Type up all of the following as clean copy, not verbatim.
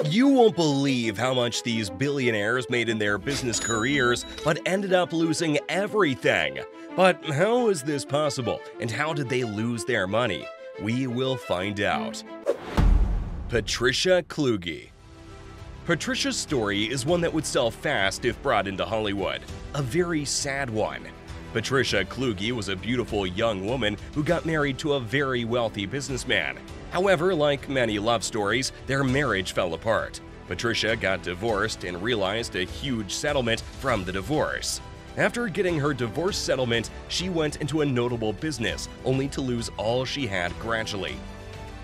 You won't believe how much these billionaires made in their business careers, but ended up losing everything. But how is this possible, and how did they lose their money? We will find out. Patricia Kluge. Patricia's story is one that would sell fast if brought into Hollywood. A very sad one. Patricia Kluge was a beautiful young woman who got married to a very wealthy businessman. However, like many love stories, their marriage fell apart. Patricia got divorced and realized a huge settlement from the divorce. After getting her divorce settlement, she went into a notable business, only to lose all she had gradually.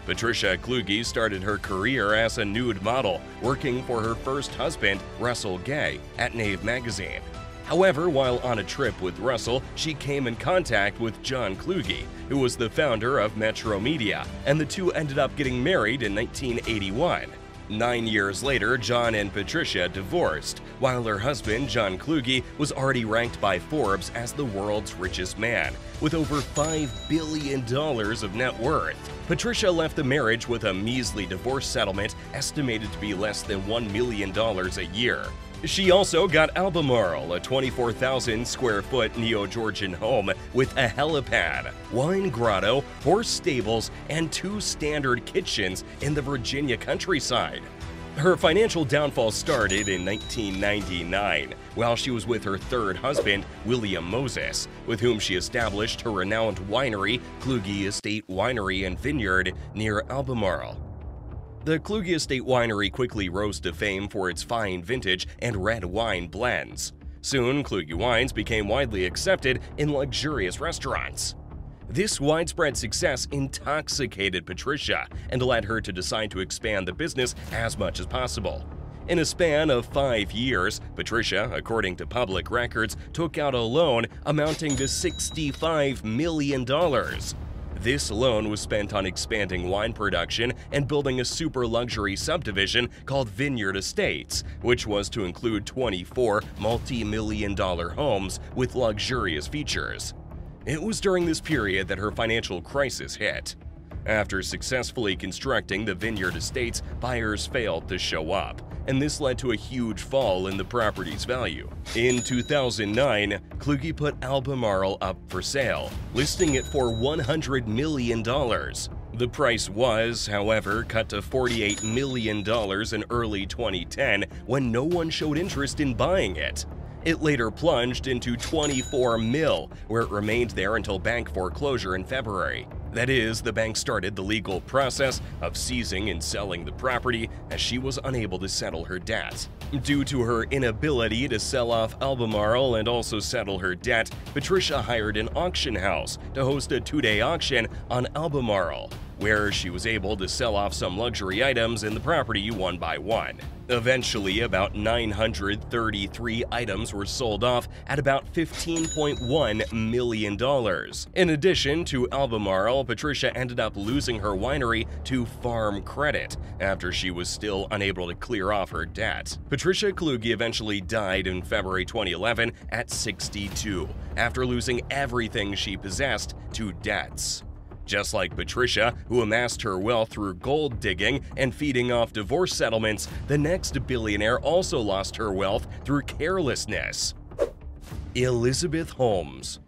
Patricia Kluge started her career as a nude model, working for her first husband, Russell Gay, at Knave magazine. However, while on a trip with Russell, she came in contact with John Kluge, who was the founder of Metro Media, and the two ended up getting married in 1981. 9 years later, John and Patricia divorced, while her husband, John Kluge, was already ranked by Forbes as the world's richest man, with over $5 billion of net worth. Patricia left the marriage with a measly divorce settlement estimated to be less than $1 million a year. She also got Albemarle, a 24,000 square foot Neo-Georgian home with a helipad, wine grotto, horse stables, and 2 standard kitchens in the Virginia countryside. Her financial downfall started in 1999, while she was with her third husband, William Moses, with whom she established her renowned winery, Kluge Estate Winery and Vineyard, near Albemarle. The Kluge Estate Winery quickly rose to fame for its fine vintage and red wine blends. Soon, Kluge wines became widely accepted in luxurious restaurants. This widespread success intoxicated Patricia and led her to decide to expand the business as much as possible. In a span of 5 years, Patricia, according to public records, took out a loan amounting to $65 million. This loan was spent on expanding wine production and building a super luxury subdivision called Vineyard Estates, which was to include 24 multi-million-dollar homes with luxurious features. It was during this period that her financial crisis hit. After successfully constructing the Vineyard Estates, buyers failed to show up, and this led to a huge fall in the property's value. In 2009, Kluge put Albemarle up for sale, listing it for $100 million. The price was, however, cut to $48 million in early 2010 when no one showed interest in buying it. It later plunged into $24 million, where it remained there until bank foreclosure in February. That is, the bank started the legal process of seizing and selling the property as she was unable to settle her debt. Due to her inability to sell off Albemarle and also settle her debt, Patricia hired an auction house to host a 2-day auction on Albemarle, where she was able to sell off some luxury items in the property one by one. Eventually, about 933 items were sold off at about $15.1 million. In addition to Albemarle, Patricia ended up losing her winery to Farm Credit after she was still unable to clear off her debt. Patricia Kluge eventually died in February 2011 at 62, after losing everything she possessed to debts. Just like Patricia, who amassed her wealth through gold digging and feeding off divorce settlements, the next billionaire also lost her wealth through carelessness. Elizabeth Holmes.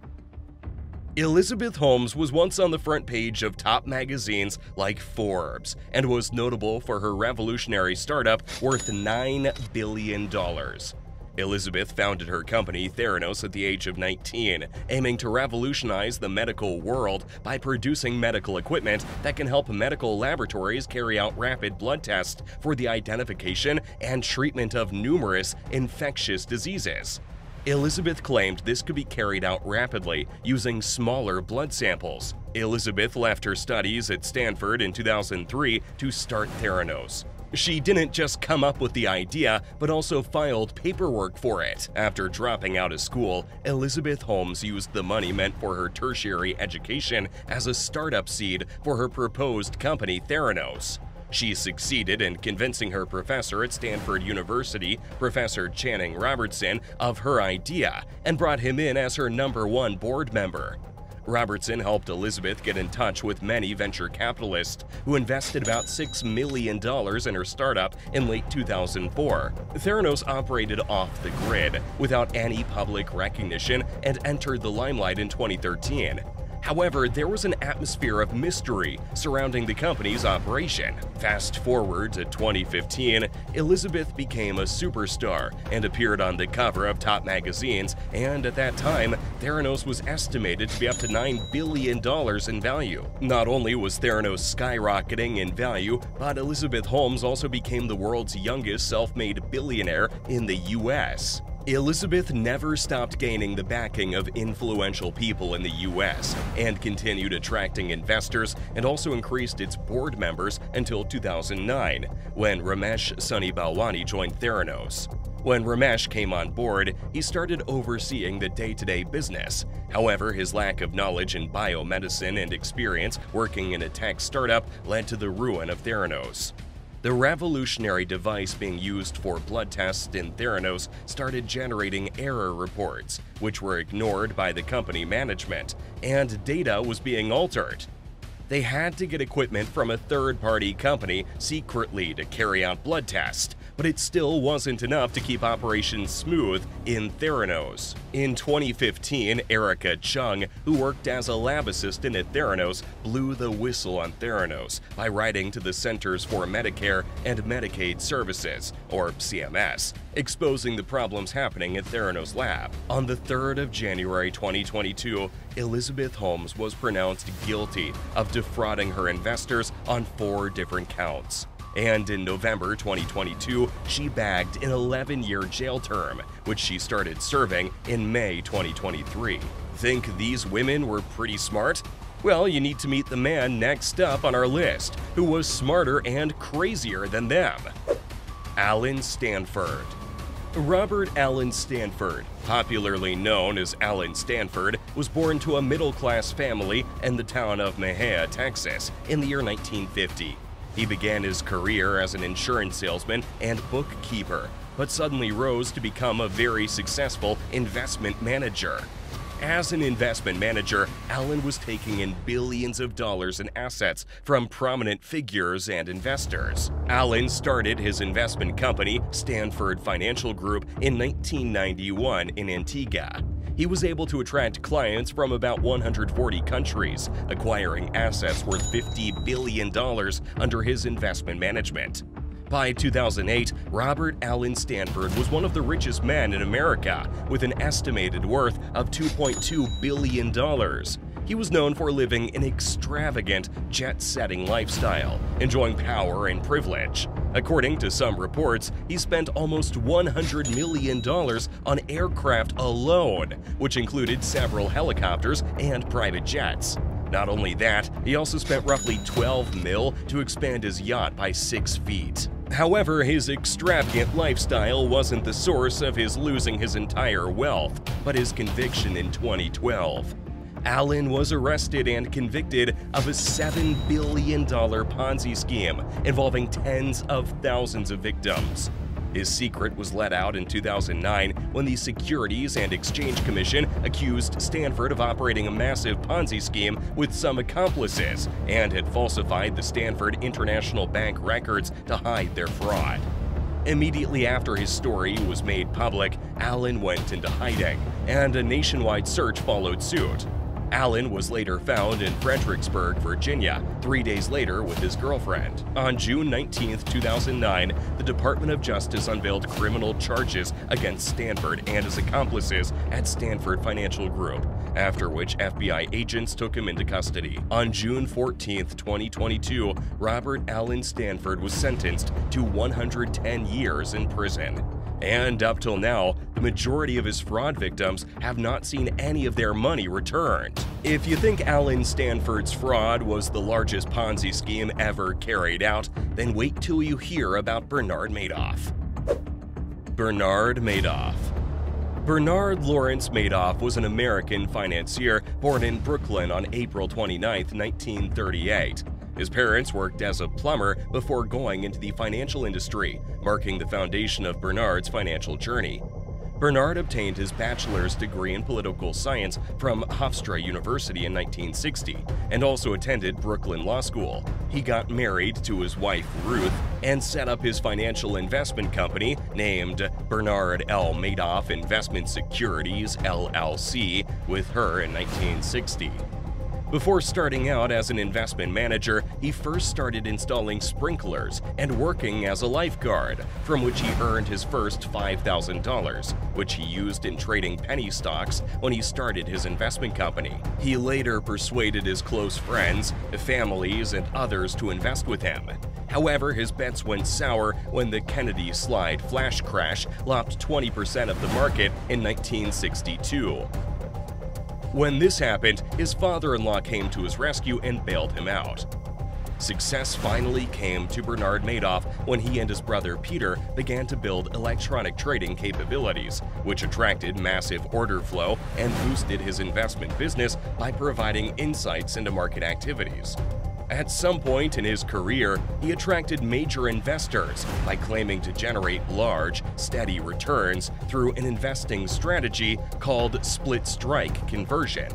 Elizabeth Holmes was once on the front page of top magazines like Forbes and was notable for her revolutionary startup worth $9 billion. Elizabeth founded her company Theranos at the age of 19, aiming to revolutionize the medical world by producing medical equipment that can help medical laboratories carry out rapid blood tests for the identification and treatment of numerous infectious diseases. Elizabeth claimed this could be carried out rapidly using smaller blood samples. Elizabeth left her studies at Stanford in 2003 to start Theranos. She didn't just come up with the idea, but also filed paperwork for it. After dropping out of school, Elizabeth Holmes used the money meant for her tertiary education as a startup seed for her proposed company Theranos. She succeeded in convincing her professor at Stanford University, Professor Channing Robertson, of her idea and brought him in as her #1 board member. Robertson helped Elizabeth get in touch with many venture capitalists who invested about $6 million in her startup in late 2004. Theranos operated off the grid without any public recognition and entered the limelight in 2013. However, there was an atmosphere of mystery surrounding the company's operation. Fast forward to 2015, Elizabeth became a superstar and appeared on the cover of top magazines, and at that time, Theranos was estimated to be up to $9 billion in value. Not only was Theranos skyrocketing in value, but Elizabeth Holmes also became the world's youngest self-made billionaire in the US. Elizabeth never stopped gaining the backing of influential people in the US and continued attracting investors, and also increased its board members until 2009, when Ramesh Sunny Balwani joined Theranos. When Ramesh came on board, he started overseeing the day-to-day business. However, his lack of knowledge in biomedicine and experience working in a tech startup led to the ruin of Theranos. The revolutionary device being used for blood tests in Theranos started generating error reports, which were ignored by the company management, and data was being altered. They had to get equipment from a third-party company secretly to carry out blood tests, but it still wasn't enough to keep operations smooth in Theranos. In 2015, Erica Chung, who worked as a lab assistant at Theranos, blew the whistle on Theranos by writing to the Centers for Medicare and Medicaid Services, or CMS, exposing the problems happening at Theranos lab. On the 3rd of January 2022, Elizabeth Holmes was pronounced guilty of defrauding her investors on 4 different counts. And in November 2022, she bagged an 11-year jail term, which she started serving in May 2023. Think these women were pretty smart? Well, you need to meet the man next up on our list, who was smarter and crazier than them. Alan Stanford. Robert Allen Stanford, popularly known as Alan Stanford, was born to a middle-class family in the town of Mejia, Texas, in the year 1950. He began his career as an insurance salesman and bookkeeper, but suddenly rose to become a very successful investment manager. As an investment manager, Allen was taking in billions of dollars in assets from prominent figures and investors. Allen started his investment company, Stanford Financial Group, in 1991 in Antigua. He was able to attract clients from about 140 countries, acquiring assets worth $50 billion under his investment management. By 2008, Robert Allen Stanford was one of the richest men in America, with an estimated worth of $2.2 billion. He was known for living an extravagant, jet-setting lifestyle, enjoying power and privilege. According to some reports, he spent almost $100 million on aircraft alone, which included several helicopters and private jets. Not only that, he also spent roughly $12 million to expand his yacht by 6 feet. However, his extravagant lifestyle wasn't the source of his losing his entire wealth, but his conviction in 2012. Allen was arrested and convicted of a $7 billion Ponzi scheme involving tens of thousands of victims. His secret was let out in 2009 when the Securities and Exchange Commission accused Stanford of operating a massive Ponzi scheme with some accomplices and had falsified the Stanford International Bank records to hide their fraud. Immediately after his story was made public, Allen went into hiding, and a nationwide search followed suit. Allen was later found in Fredericksburg, Virginia, 3 days later with his girlfriend. On June 19, 2009, the Department of Justice unveiled criminal charges against Stanford and his accomplices at Stanford Financial Group, after which FBI agents took him into custody. On June 14, 2022, Robert Allen Stanford was sentenced to 110 years in prison. And up till now, the majority of his fraud victims have not seen any of their money returned. If you think Allen Stanford's fraud was the largest Ponzi scheme ever carried out, then wait till you hear about Bernard Madoff. Bernard Madoff. Bernard Lawrence Madoff was an American financier born in Brooklyn on April 29, 1938. His parents worked as a plumber before going into the financial industry, marking the foundation of Bernard's financial journey. Bernard obtained his bachelor's degree in political science from Hofstra University in 1960 and also attended Brooklyn Law School. He got married to his wife Ruth and set up his financial investment company named Bernard L. Madoff Investment Securities, LLC, with her in 1960. Before starting out as an investment manager, he first started installing sprinklers and working as a lifeguard, from which he earned his first $5,000, which he used in trading penny stocks when he started his investment company. He later persuaded his close friends, families, and others to invest with him. However, his bets went sour when the Kennedy slide flash crash lopped 20% of the market in 1962. When this happened, his father-in-law came to his rescue and bailed him out. Success finally came to Bernard Madoff when he and his brother Peter began to build electronic trading capabilities, which attracted massive order flow and boosted his investment business by providing insights into market activities. At some point in his career, he attracted major investors by claiming to generate large, steady returns through an investing strategy called split strike conversion.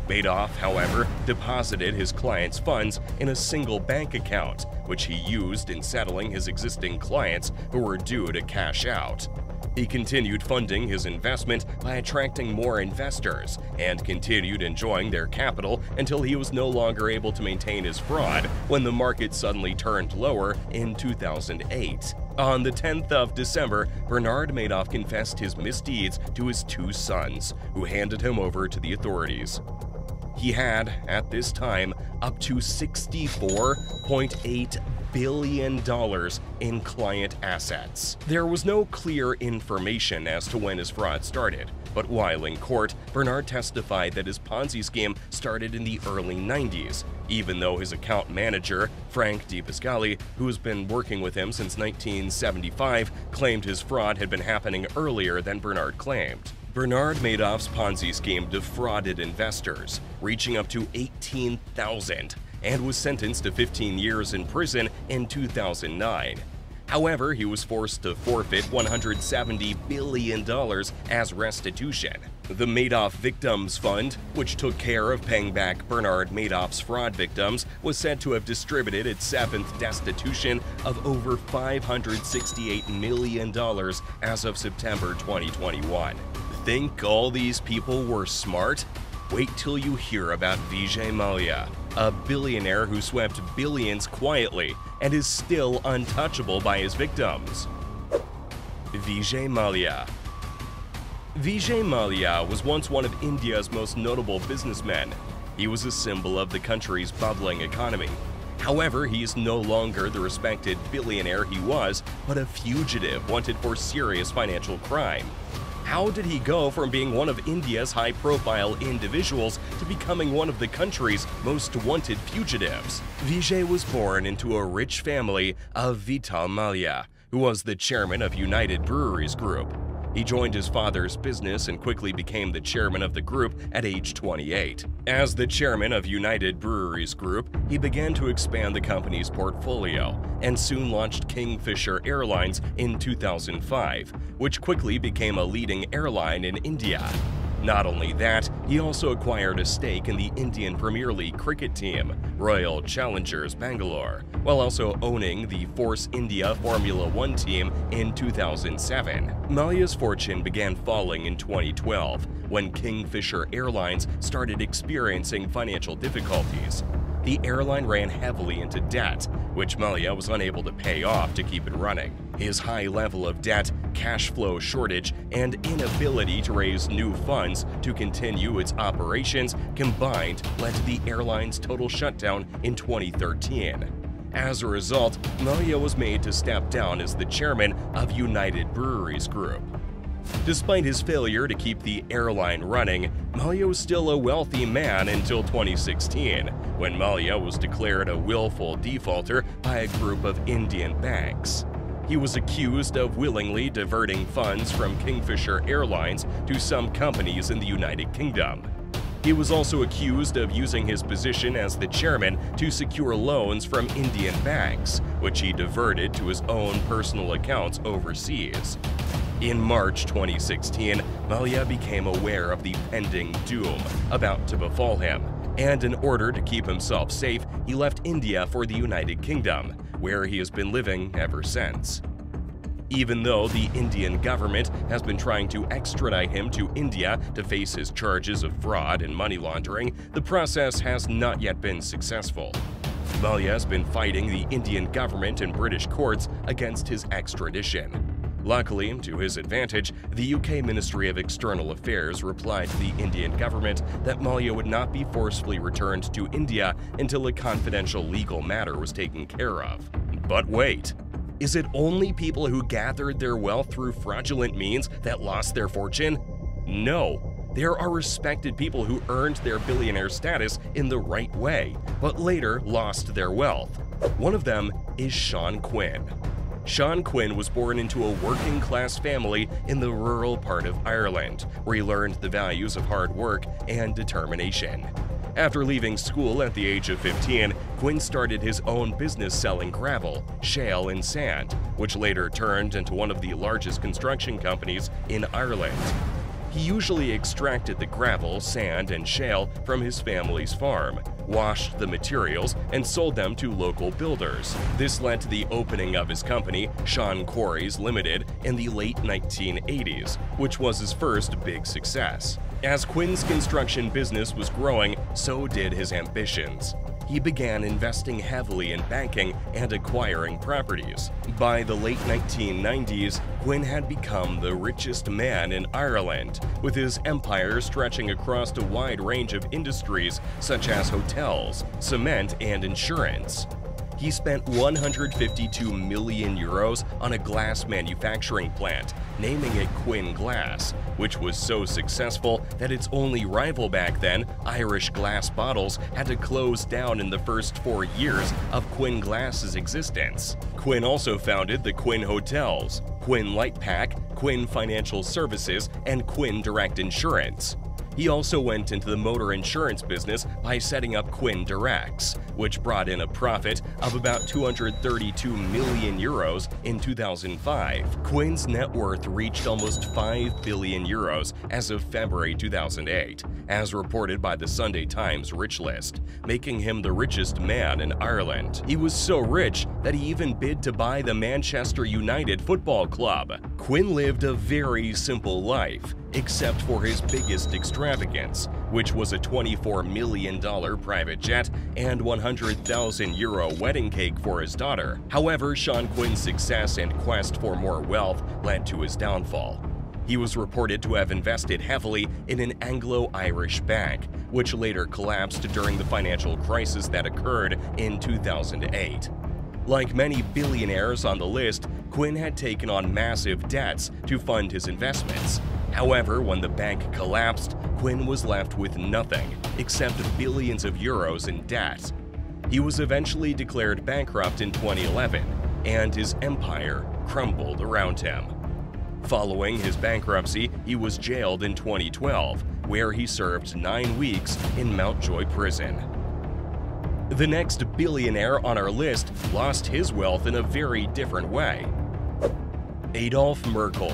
Madoff, however, deposited his clients' funds in a single bank account, which he used in settling his existing clients who were due to cash out. He continued funding his investment by attracting more investors and continued enjoying their capital until he was no longer able to maintain his fraud when the market suddenly turned lower in 2008. On the 10th of December, Bernard Madoff confessed his misdeeds to his two sons, who handed him over to the authorities. He had, at this time, up to $64.8 billion in client assets. There was no clear information as to when his fraud started, but while in court, Bernard testified that his Ponzi scheme started in the early 90s, even though his account manager, Frank DePascali, who has been working with him since 1975, claimed his fraud had been happening earlier than Bernard claimed. Bernard Madoff's Ponzi scheme defrauded investors, reaching up to 18,000, and was sentenced to 15 years in prison in 2009. However, he was forced to forfeit $170 billion as restitution. The Madoff Victims Fund, which took care of paying back Bernard Madoff's fraud victims, was said to have distributed its seventh destitution of over $568 million as of September 2021. Think all these people were smart? Wait till you hear about Vijay Mallya, a billionaire who swept billions quietly and is still untouchable by his victims. Vijay Mallya. Vijay Mallya was once one of India's most notable businessmen. He was a symbol of the country's bubbling economy. However, he is no longer the respected billionaire he was, but a fugitive wanted for serious financial crime. How did he go from being one of India's high-profile individuals to becoming one of the country's most wanted fugitives? Vijay was born into a rich family of Vital Mallya, who was the chairman of United Breweries Group. He joined his father's business and quickly became the chairman of the group at age 28. As the chairman of United Breweries Group, he began to expand the company's portfolio and soon launched Kingfisher Airlines in 2005, which quickly became a leading airline in India. Not only that, he also acquired a stake in the Indian Premier League cricket team, Royal Challengers Bangalore, while also owning the Force India Formula One team in 2007. Mallya's fortune began falling in 2012, when Kingfisher Airlines started experiencing financial difficulties. The airline ran heavily into debt, which Mallya was unable to pay off to keep it running. His high level of debt, cash flow shortage, and inability to raise new funds to continue its operations combined led to the airline's total shutdown in 2013. As a result, Mallya was made to step down as the chairman of United Breweries Group. Despite his failure to keep the airline running, Mallya was still a wealthy man until 2016, when Mallya was declared a willful defaulter by a group of Indian banks. He was accused of willingly diverting funds from Kingfisher Airlines to some companies in the United Kingdom. He was also accused of using his position as the chairman to secure loans from Indian banks, which he diverted to his own personal accounts overseas. In March 2016, Malia became aware of the pending doom about to befall him, and in order to keep himself safe, he left India for the United Kingdom, where he has been living ever since. Even though the Indian government has been trying to extradite him to India to face his charges of fraud and money laundering, the process has not yet been successful. Malia has been fighting the Indian government and British courts against his extradition. Luckily, to his advantage, the UK Ministry of External Affairs replied to the Indian government that Malia would not be forcefully returned to India until a confidential legal matter was taken care of. But wait! Is it only people who gathered their wealth through fraudulent means that lost their fortune? No. There are respected people who earned their billionaire status in the right way, but later lost their wealth. One of them is Sean Quinn. Sean Quinn was born into a working-class family in the rural part of Ireland, where he learned the values of hard work and determination. After leaving school at the age of 15, Quinn started his own business selling gravel, shale, and sand, which later turned into one of the largest construction companies in Ireland. He usually extracted the gravel, sand, and shale from his family's farm, washed the materials, and sold them to local builders. This led to the opening of his company, Sean Quarries Limited, in the late 1980s, which was his first big success. As Quinn's construction business was growing, so did his ambitions. He began investing heavily in banking and acquiring properties. By the late 1990s, Quinn had become the richest man in Ireland, with his empire stretching across a wide range of industries such as hotels, cement, and insurance. He spent 152 million euros on a glass manufacturing plant, naming it Quinn Glass, which was so successful that its only rival back then, Irish Glass Bottles, had to close down in the first 4 years of Quinn Glass's existence. Quinn also founded the Quinn Hotels, Quinn Light Pack, Quinn Financial Services, and Quinn Direct Insurance. He also went into the motor insurance business by setting up Quinn Directs, which brought in a profit of about 232 million euros in 2005. Quinn's net worth reached almost 5 billion euros as of February 2008, as reported by the Sunday Times Rich List, making him the richest man in Ireland. He was so rich that he even bid to buy the Manchester United Football Club. Quinn lived a very simple life, except for his biggest extravagance, which was a $24 million private jet and 100,000 euro wedding cake for his daughter. However, Sean Quinn's success and quest for more wealth led to his downfall. He was reported to have invested heavily in an Anglo-Irish bank, which later collapsed during the financial crisis that occurred in 2008. Like many billionaires on the list, Quinn had taken on massive debts to fund his investments. However, when the bank collapsed, Quinn was left with nothing except billions of euros in debt. He was eventually declared bankrupt in 2011, and his empire crumbled around him. Following his bankruptcy, he was jailed in 2012, where he served 9 weeks in Mountjoy Prison. The next billionaire on our list lost his wealth in a very different way. Adolf Merkel.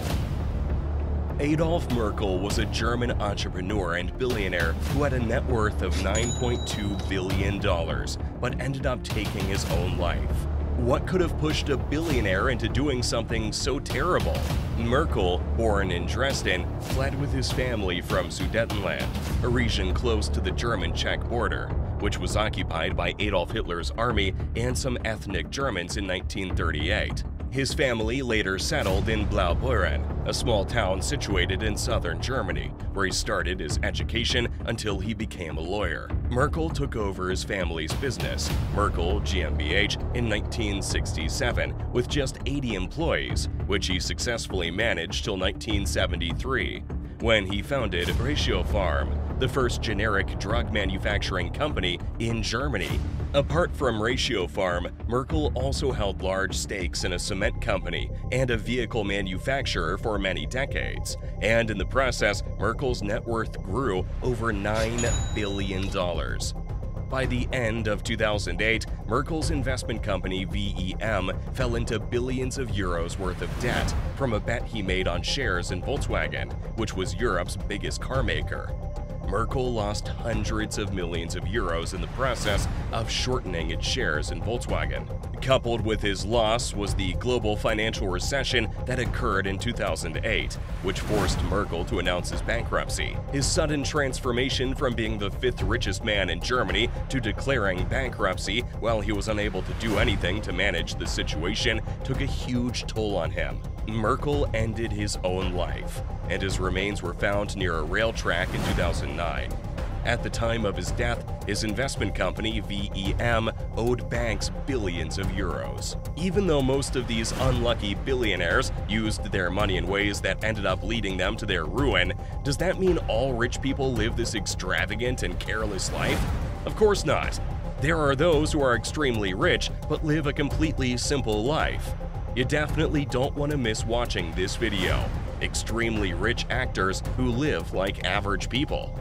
Adolf Merkel was a German entrepreneur and billionaire who had a net worth of $9.2 billion, but ended up taking his own life. What could have pushed a billionaire into doing something so terrible? Merkel, born in Dresden, fled with his family from Sudetenland, a region close to the German-Czech border, which was occupied by Adolf Hitler's army and some ethnic Germans in 1938. His family later settled in Blaubeuren, a small town situated in southern Germany, where he started his education until he became a lawyer. Merkel took over his family's business, Merkel GmbH, in 1967 with just 80 employees, which he successfully managed till 1973, when he founded Ratiopharm, the first generic drug manufacturing company in Germany. Apart from Ratiopharm, Merkel also held large stakes in a cement company and a vehicle manufacturer for many decades, and in the process, Merkel's net worth grew over $9 billion. By the end of 2008, Merkel's investment company VEM fell into billions of euros worth of debt from a bet he made on shares in Volkswagen, which was Europe's biggest car maker. Merkel lost hundreds of millions of euros in the process of shortening its shares in Volkswagen. Coupled with his loss was the global financial recession that occurred in 2008, which forced Merkel to announce his bankruptcy. His sudden transformation from being the fifth richest man in Germany to declaring bankruptcy while he was unable to do anything to manage the situation took a huge toll on him. Merkel ended his own life, and his remains were found near a rail track in 2009. At the time of his death, his investment company, VEM, owed banks billions of euros. Even though most of these unlucky billionaires used their money in ways that ended up leading them to their ruin, does that mean all rich people live this extravagant and careless life? Of course not. There are those who are extremely rich but live a completely simple life. You definitely don't want to miss watching this video. Extremely rich actors who live like average people.